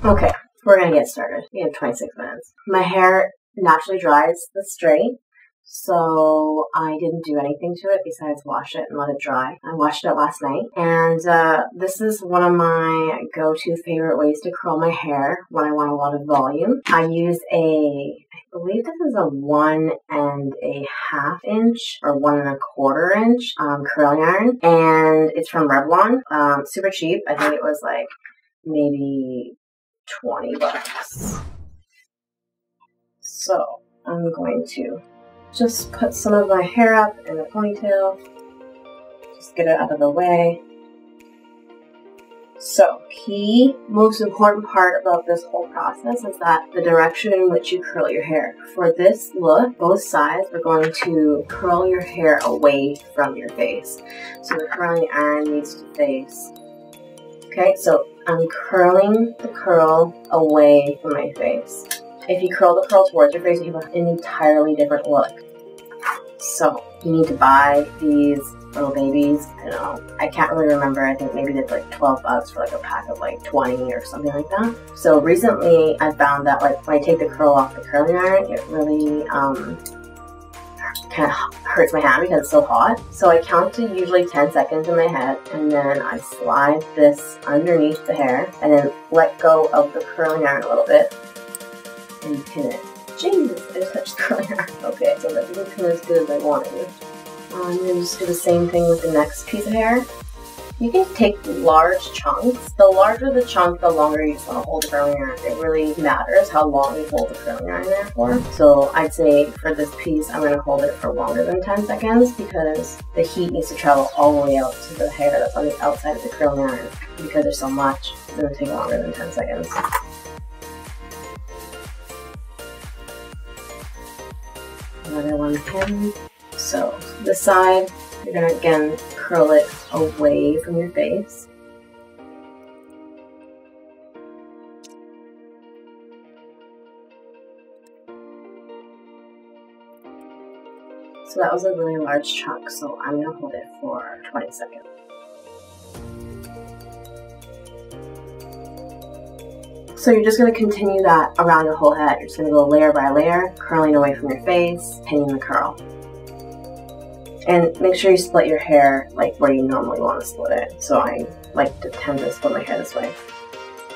Okay, we're gonna get started. We have 26 minutes. My hair naturally dries this straight, so I didn't do anything to it besides wash it and let it dry. I washed it last night, and this is one of my go-to favorite ways to curl my hair when I want a lot of volume. I use I believe this is a 1.5 inch or 1.25 inch curling iron, and it's from Revlon. Super cheap. I think it was like maybe 20 bucks. So I'm going to just put some of my hair up in a ponytail, just get it out of the way. So, key, most important part about this whole process is that the direction in which you curl your hair. For this look, both sides, we're going to curl your hair away from your face. So the curling iron needs to face. Okay, so I'm curling the curl away from my face. If you curl the curl towards your face, you have an entirely different look. So you need to buy these little babies. I don't know, I can't really remember. I think maybe they're like 12 bucks for like a pack of like 20 or something like that. So recently I found that like when I take the curl off the curling iron, it really kind of hurts my hand because it's so hot. So I count to usually 10 seconds in my head, and then I slide this underneath the hair and then let go of the curling iron a little bit and pin it. Jesus, I just touched the curling iron. Okay, so that didn't pin as good as I wanted it. I'm going to just do the same thing with the next piece of hair. You can take large chunks. The larger the chunk, the longer you just want to hold the curling iron. It really matters how long you hold the curling iron there for. So I'd say for this piece, I'm going to hold it for longer than 10 seconds because the heat needs to travel all the way out to the hair that's on the outside of the curling iron. Because there's so much, it's going to take longer than 10 seconds. Another one pin. So this side, you're going to again curl it away from your face. So that was a really large chunk, so I'm going to hold it for 20 seconds. So you're just going to continue that around your whole head. You're just going to go layer by layer, curling away from your face, pinning the curl. And make sure you split your hair like where you normally want to split it. So I like to tend to split my hair this way.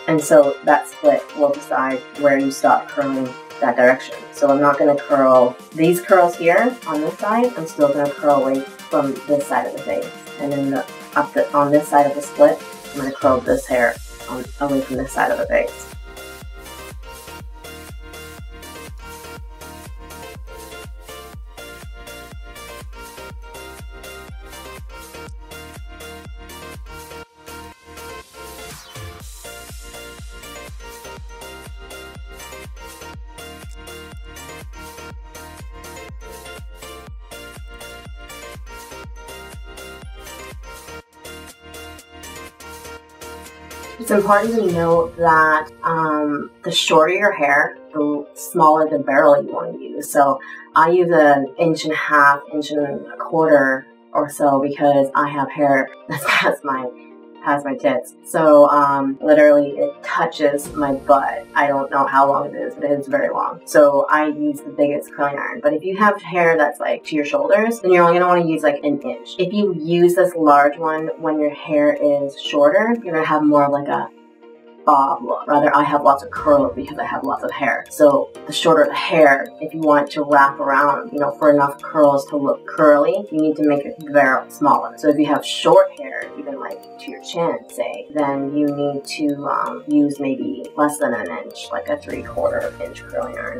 And so that split will decide where you stop curling that direction. So I'm not going to curl these curls here on this side. I'm still going to curl away from this side of the face. And then on this side of the split, I'm going to curl this hair away from this side of the face. It's important to note that the shorter your hair, the smaller the barrel you want to use. So I use an 1.5 inches, 1.25 or so because I have hair that's past my tits. So literally it touches my butt. I don't know how long it is, but it is very long. So I use the biggest curling iron. But if you have hair that's like to your shoulders, then you're only gonna want to use like 1 inch. If you use this large one when your hair is shorter, you're gonna have more of like a bob look. Rather, I have lots of curls because I have lots of hair. So the shorter the hair, if you want it to wrap around, you know, for enough curls to look curly, you need to make it very smaller. So if you have short hair, even like to your chin, say, then you need to use maybe less than 1 inch, like a 3/4 inch curling iron.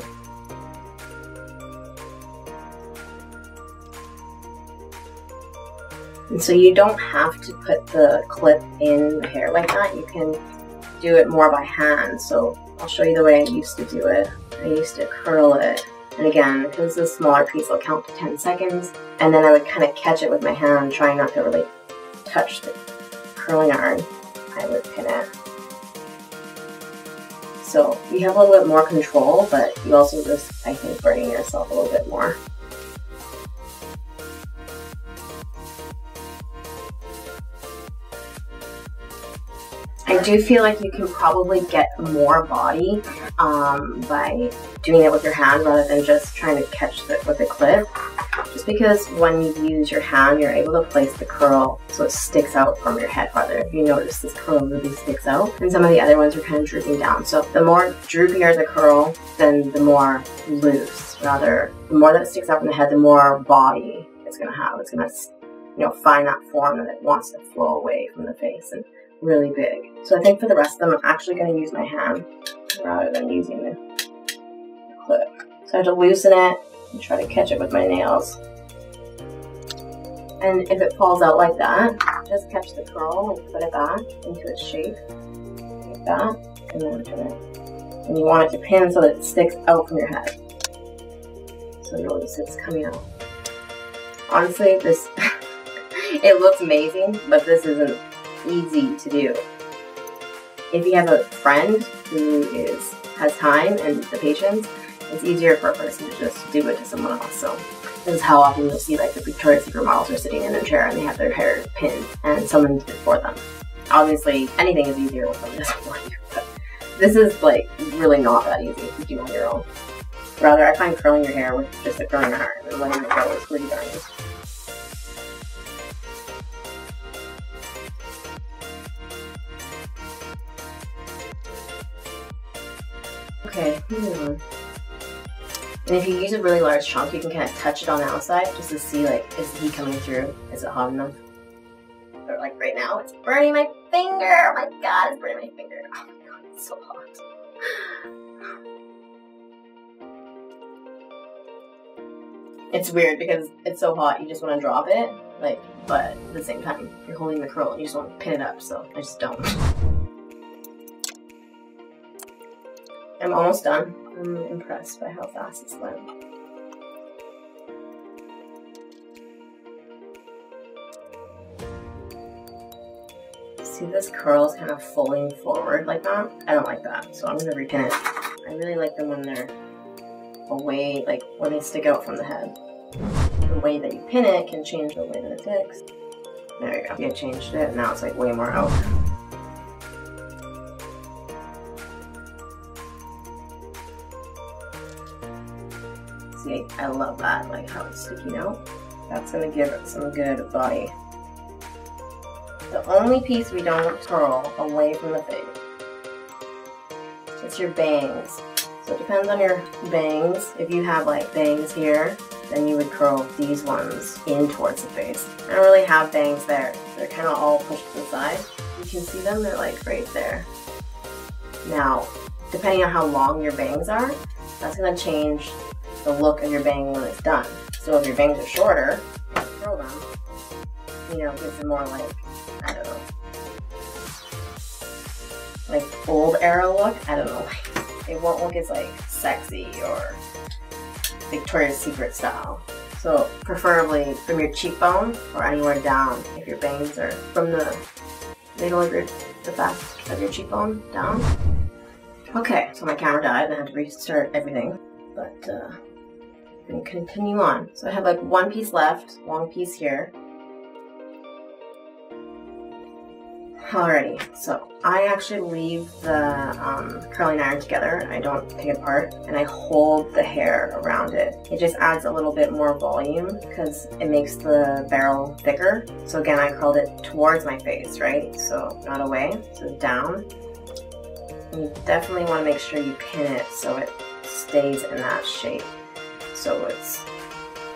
And so you don't have to put the clip in the hair like that. You can do it more by hand. So I'll show you the way I used to do it. I used to curl it, and again, because it's a smaller piece, I'll count to 10 seconds, and then I would kind of catch it with my hand, trying not to really touch the curling iron. I would pin it. So you have a little bit more control, but you also risk, I think, burning yourself a little bit more. I do feel like you can probably get more body by doing it with your hand rather than just trying to catch it with a clip. Just because when you use your hand, you're able to place the curl so it sticks out from your head farther. If you notice, this curl really sticks out, and some of the other ones are kind of drooping down. So the more droopier the curl, then the more loose. Rather, the more that it sticks out from the head, the more body it's going to have. It's going to, you know, find that form that it wants to flow away from the face and really big. So I think for the rest of them, I'm actually going to use my hand rather than using the clip. So I have to loosen it and try to catch it with my nails. And if it falls out like that, just catch the curl and put it back into its shape, like that, and then pin it. And you want it to pin so that it sticks out from your head. So notice it's coming out. Honestly, this, it looks amazing, but this isn't easy to do. If you have a friend who has time and the patience, it's easier for a person to just do it to someone else. So this is how often you'll see like the Victoria's Secret models are sitting in a chair and they have their hair pinned and someone did it for them. Obviously, anything is easier when someone does it for you, but this is like really not that easy to do on your own. Rather, I find curling your hair with just a curling iron and letting it go is pretty darn easy. Okay, moving on. And if you use a really large chunk, you can kind of touch it on the outside just to see, like, is the heat coming through? Is it hot enough? Or like right now, it's burning my finger! Oh my god, it's burning my finger! Oh my god, it's so hot. It's weird because it's so hot, you just want to drop it, like, but at the same time, you're holding the curl and you just want to pin it up, so I just don't. I'm almost done. I'm impressed by how fast it's went. See, this curl is kind of falling forward like that. I don't like that, so I'm going to repin it. I really like them when they're away, like when they stick out from the head. The way that you pin it can change the way that it sticks. There you go. You changed it, now it's like way more out. See, I love that, like how it's sticking out. That's gonna give it some good body. The only piece we don't curl away from the face is your bangs. So it depends on your bangs. If you have like bangs here, then you would curl these ones in towards the face. I don't really have bangs there. They're kind of all pushed to the side. You can see them, they're like right there. Now, depending on how long your bangs are, that's gonna change the look of your bang when it's done. So if your bangs are shorter, and you curl them, you know, it gives it more like, I don't know, like old era look. I don't know, like, it won't look as like sexy or Victoria's Secret style. So preferably from your cheekbone or anywhere down. If your bangs are from the middle of the back of your cheekbone down. Okay, so my camera died and I had to restart everything, but I'm gonna continue on. So I have like one piece left, long piece here. Alrighty, so I actually leave the curling iron together and I don't take it apart, and I hold the hair around it. It just adds a little bit more volume because it makes the barrel thicker. So again, I curled it towards my face, right? So not away, so down. And you definitely want to make sure you pin it so it stays in that shape. So it's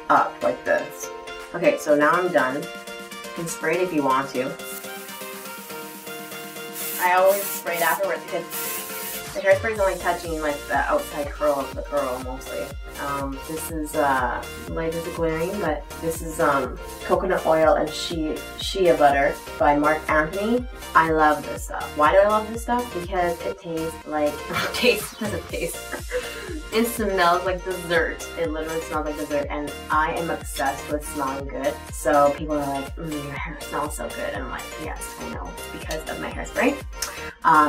up like this. Okay, so now I'm done. You can spray it if you want to. I always spray it afterwards because the hairspray is only touching like the outside curl of the curl mostly. This is light as a glaring, but this is coconut oil and shea butter by Mark Anthony. I love this stuff. Why do I love this stuff? Because it tastes like it smells like dessert. It literally smells like dessert, and I am obsessed with smelling good. So people are like, your hair smells so good, and I'm like, yes, I know, it's because of my hairspray.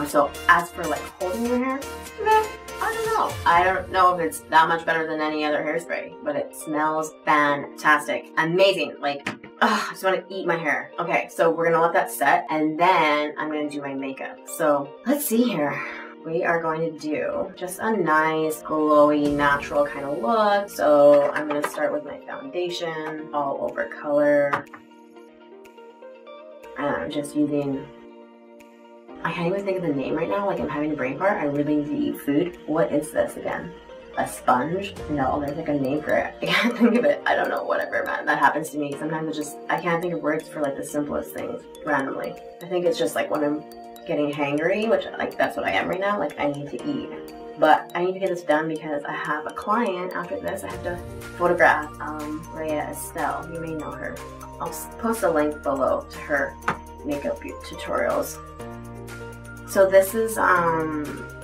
So as for like holding your hair, I don't know. I don't know if it's that much better than any other hairspray, but it smells fantastic. Amazing. Like, I just want to eat my hair. Okay, so we're gonna let that set, and then I'm gonna do my makeup. So let's see here. We are going to do just a nice, glowy, natural kind of look. So I'm gonna start with my foundation, all over color. And I'm just using, I can't even think of the name right now, like I'm having a brain fart. I really need to eat food. What is this again? A sponge? No, there's like a name for it. I can't think of it. I don't know, whatever, man. That happens to me. Sometimes I can't think of words for like the simplest things randomly. I think it's just like when I'm getting hangry, which like that's what I am right now, like I need to eat. But I need to get this done because I have a client after this. I have to photograph Rhea Estelle. You may know her. I'll post a link below to her makeup tutorials. So this is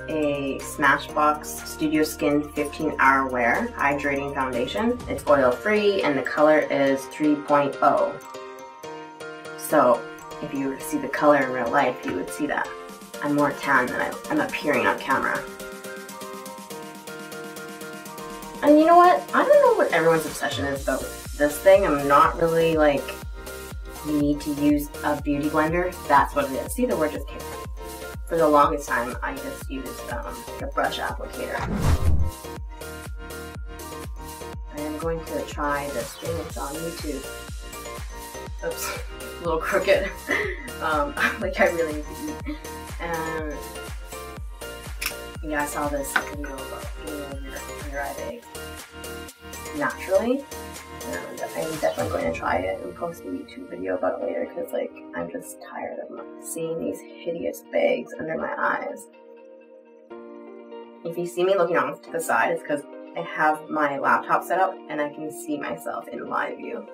a Smashbox Studio Skin 15-Hour Wear Hydrating Foundation. It's oil-free and the color is 3.0. So if you were to see the color in real life, you would see that I'm more tan than I'm appearing on camera. And you know what? I don't know what everyone's obsession is about this thing. I'm not really like, you need to use a beauty blender. That's what it is. See, the word just came out. For the longest time, I just used the brush applicator. I am going to try this thing. It's on YouTube. Oops, a little crooked. Like I really need to eat. And yeah, I saw this video about getting over your eye bags naturally. And I'm definitely going to try it and post a YouTube video about it later because like I'm just tired of seeing these hideous bags under my eyes. If you see me looking off to the side, it's because I have my laptop set up and I can see myself in live view.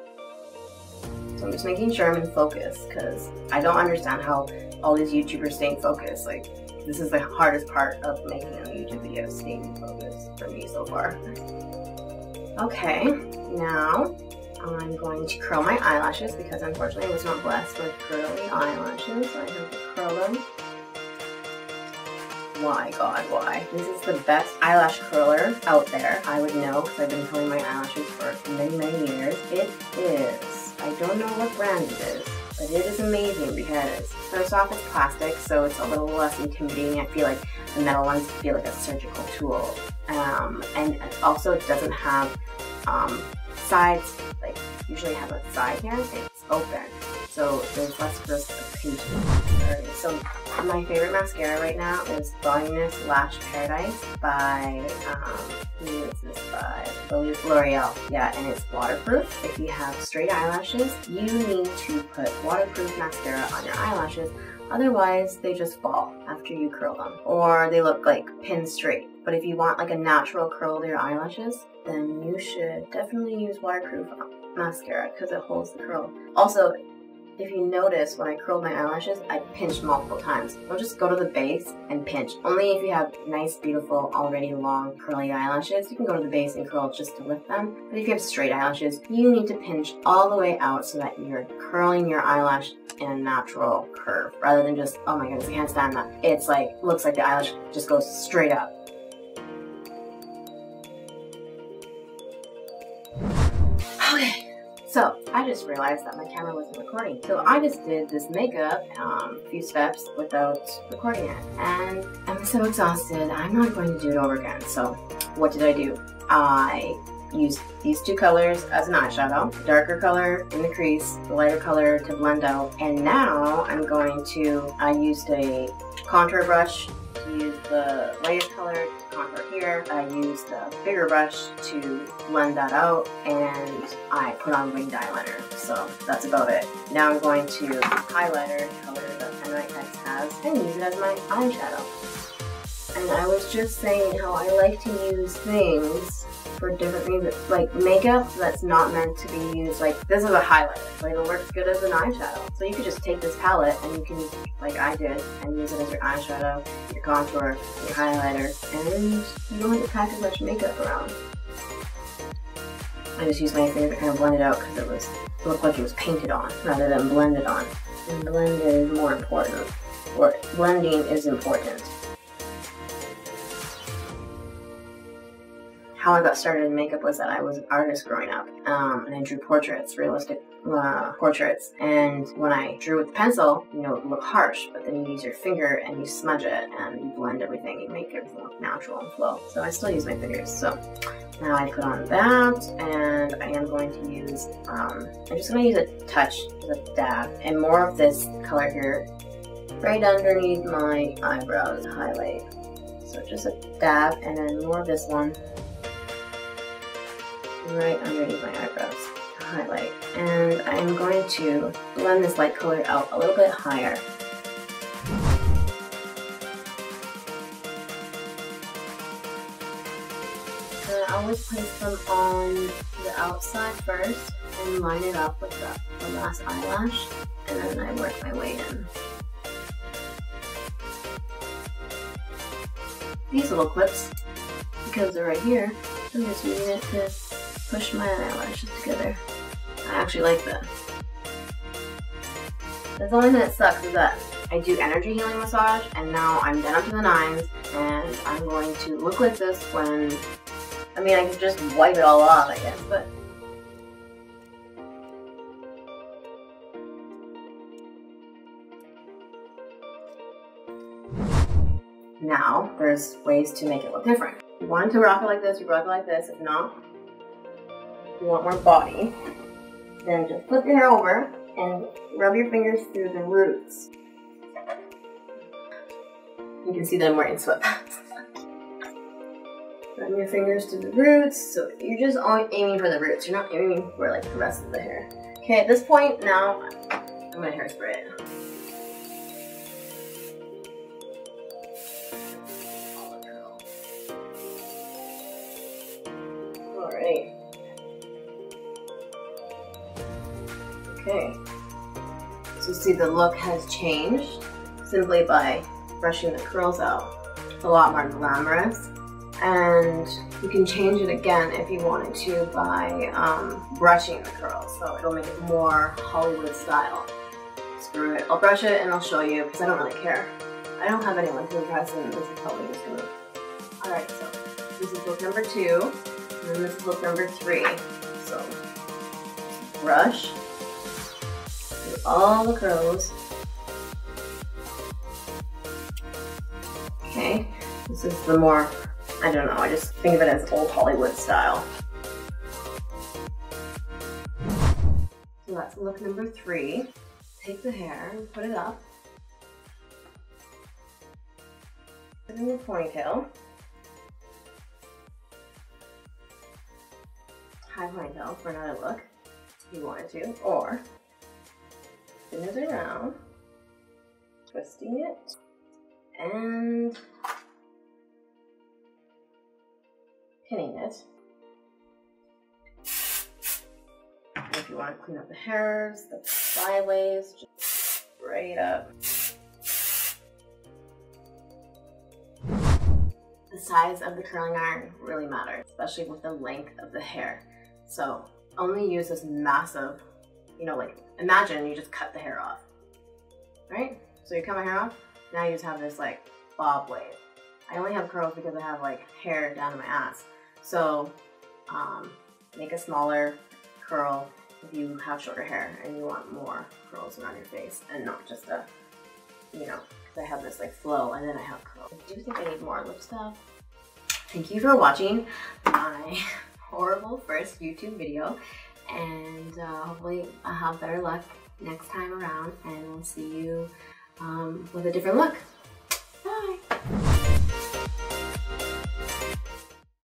So I'm just making sure I'm in focus because I don't understand how all these YouTubers stay in focus. Like, this is the hardest part of making a YouTube video, staying in focus for me so far. Okay, now I'm going to curl my eyelashes because unfortunately I was not blessed with curly eyelashes, so I have to curl them. Why, God, why? This is the best eyelash curler out there. I would know because I've been curling my eyelashes for many, many years. It is, I don't know what brand it is, but it is amazing because first off it's plastic, so it's a little less intimidating. I feel like the metal ones feel like a surgical tool. And also it doesn't have sides, like usually have a side here, it's open, so there's less risk of pinching. Alright, so my favorite mascara right now is Voluminous Lash Paradise by, who is this by? L'Oreal. Yeah, and it's waterproof. If you have straight eyelashes, you need to put waterproof mascara on your eyelashes, otherwise they just fall after you curl them, or they look like pin straight. But if you want like a natural curl to your eyelashes, then you should definitely use waterproof mascara because it holds the curl. Also, if you notice when I curled my eyelashes, I pinched multiple times. Don't just go to the base and pinch. Only if you have nice, beautiful, already long, curly eyelashes, you can go to the base and curl just to lift them. But if you have straight eyelashes, you need to pinch all the way out so that you're curling your eyelash in a natural curve, rather than just, oh my goodness, I can't stand that. It's like, looks like the eyelash just goes straight up. Okay, so I just realized that my camera wasn't recording. So I just did this makeup, a few steps without recording it. And I'm so exhausted, I'm not going to do it over again. So what did I do? I used these two colors as an eyeshadow, the darker color in the crease, the lighter color to blend out. And now I'm going to, I used a contour brush to use the lighter color to contour here. I used a bigger brush to blend that out, and I put on winged eyeliner. So that's about it. Now I'm going to highlighter color that NYX has and use it as my eyeshadow. And I was just saying how I like to use things for different reasons, like makeup that's not meant to be used, like this is a highlighter, but it'll work good as an eyeshadow. So you could just take this palette and you can, like I did, and use it as your eyeshadow, your contour, your highlighter, and you don't have to pack as much makeup around. I just used my finger to kind of blend it out because it looked like it was painted on rather than blended on. And blended is more important, or blending is important. How I got started in makeup was that I was an artist growing up, and I drew portraits, realistic portraits, and when I drew with the pencil, you know, it would look harsh, but then you use your finger and you smudge it and you blend everything, you make everything look natural and flow. So I still use my fingers. So now I put on that, and I am going to use, I'm just going to use a touch, a dab, and more of this color here right underneath my eyebrows to highlight. So just a dab, and then more of this one right underneath my eyebrows to highlight. And I'm going to blend this light color out a little bit higher. And I always place them on the outside first and line it up with the last eyelash, and then I work my way in. These little clips, because they're right here, I'm just using it to push my eyelashes together. I actually like that. The only thing that sucks is that I do energy healing massage, and now I'm done up to the nines, and I'm going to look like this when, I mean, I could just wipe it all off, I guess, but now there's ways to make it look different. If you want to rock it like this, you rock it like this. If not, if you want more body, then just flip your hair over and rub your fingers through the roots. You can see that I'm wearing sweatpants. Run your fingers through the roots, so you're just aiming for the roots. You're not aiming for like the rest of the hair. Okay, at this point now, I'm gonna hairspray it. Alright. Okay. So see, the look has changed simply by brushing the curls out. It's a lot more glamorous. And you can change it again if you wanted to by brushing the curls, so it'll make it more Hollywood style. Screw it. I'll brush it and I'll show you because I don't really care. I don't have anyone to impress, and this is probably just gonna. Alright, so this is look number 2, and this is look number 3. So brush through all the curls. Okay, this is the more, I don't know, I just think of it as old Hollywood style. So that's look number 3. Take the hair and put it up. Put it in the ponytail. High ponytail for another look, if you wanted to, or spin it around, twisting it, and pinning it. And if you want to clean up the hairs, the flyaways, just straight up. The size of the curling iron really matters, especially with the length of the hair. So only use this massive, you know, like imagine you just cut the hair off, right? So you cut my hair off, now you just have this like bob wave. I only have curls because I have like hair down to my ass. So make a smaller curl if you have shorter hair and you want more curls around your face and not just a, you know, because I have this like flow and then I have curls. I do think I need more lip stuff. Thank you for watching my horrible first YouTube video, and hopefully I'll have better luck next time around, and we'll see you with a different look.